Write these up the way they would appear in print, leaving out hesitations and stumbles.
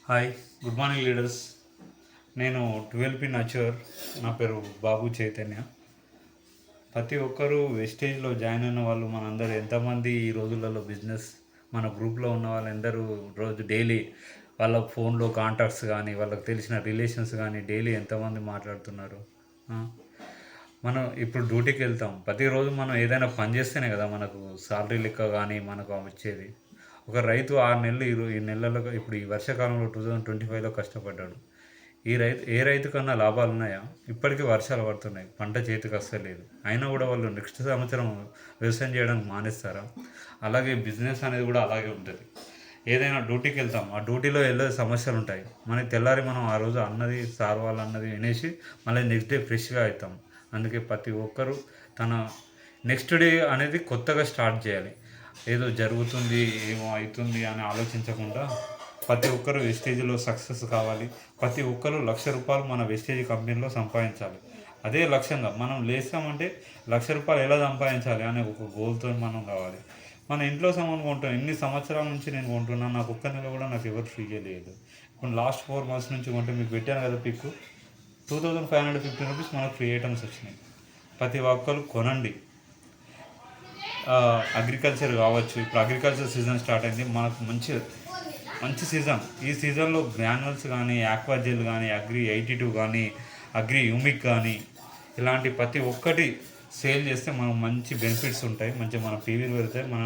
Hi, good morning leaders. నేను 12P నచ్చర్. నా పేరు బాబు చైతన్య. ప్రతి ఒక్కరూ వెస్టేజ్లో జాయిన్ అయిన వాళ్ళు మనందరూ ఎంతమంది ఈ రోజులలో బిజినెస్ మన గ్రూప్లో ఉన్న వాళ్ళందరూ రోజు డైలీ వాళ్ళ ఫోన్లో కాంటాక్ట్స్ కానీ వాళ్ళకి తెలిసిన రిలేషన్స్ కానీ డైలీ ఎంతమంది మాట్లాడుతున్నారు. మనం ఇప్పుడు డ్యూటీకి వెళ్తాం. ప్రతిరోజు మనం ఏదైనా పని చేస్తేనే కదా మనకు సాలరీ లెక్క కానీ మనకు వచ్చేది. ఒక రైతు 6 నెలలు ఈ నెలల్లో ఇప్పుడు ఈ వర్షాకాలంలో 2025లో కష్టపడ్డాడు. ఏ రైతు కన్నా లాభాలు ఉన్నాయా? ఇప్పటికీ వర్షాలు పడుతున్నాయి, పంట చేతికి వస్తలేదు. అయినా కూడా వాళ్ళు నెక్స్ట్ సంవత్సరం వ్యవసాయం చేయడానికి మానేస్తారా? అలాగే బిజినెస్ అనేది కూడా అలాగే ఉంటుంది. ఏదైనా డ్యూటీకి వెళ్తాం, ఆ డ్యూటీలో వెళ్ళే సమస్యలు ఉంటాయి. మనకి తెల్లారి మనం ఆ రోజు అన్నది సార్ వాళ్ళు అన్నది వినేసి మళ్ళీ నెక్స్ట్ డే ఫ్రెష్గా అవుతాం. అందుకే ప్రతి ఒక్కరూ తన నెక్స్ట్ డే అనేది కొత్తగా స్టార్ట్ చేయాలి. ఏదో జరుగుతుంది ఏమో అవుతుంది అని ఆలోచించకుండా ప్రతి ఒక్కరు వెస్టేజ్లో సక్సెస్ కావాలి. ప్రతి ఒక్కరు ₹1,00,000 మన వెస్టేజ్ కంపెనీలో సంపాదించాలి. అదే లక్ష్యంగా మనం లేస్తామంటే ₹1,00,000 ఎలా సంపాదించాలి అనే ఒక గోల్తో మనం కావాలి. మన ఇంట్లో సామాను కొంటాం. ఎన్ని సంవత్సరాల నుంచి నేను కొంటున్నాను, నాకు ఒక్క నెల కూడా నాకు ఎవరు ఫ్రీగా లేదు. ఇప్పుడు లాస్ట్ 4 months నుంచి కొంటే మీకు పెట్టాను కదా పిక్, ₹2,550 మనకు ఫ్రీ ఐటమ్స్ వచ్చినాయి. ప్రతి ఒక్కరు కొనండి. అగ్రికల్చర్ కావచ్చు. ఇప్పుడు అగ్రికల్చర్ సీజన్ స్టార్ట్ అయింది. మనకు మంచి మంచి సీజన్. ఈ సీజన్లో గ్రాన్యుల్స్ కానీ, ఆక్వాజెల్ కానీ, అగ్రి 82 కానీ, అగ్రి యూమిక్ కానీ ఇలాంటి ప్రతి ఒక్కటి సేల్ చేస్తే మనకు మంచి బెనిఫిట్స్ ఉంటాయి. మంచిగా మన పీవీలు పెడితే మన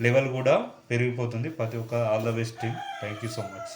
లెవెల్ కూడా పెరిగిపోతుంది. ప్రతి ఒక్క all the best team. Thank you so much.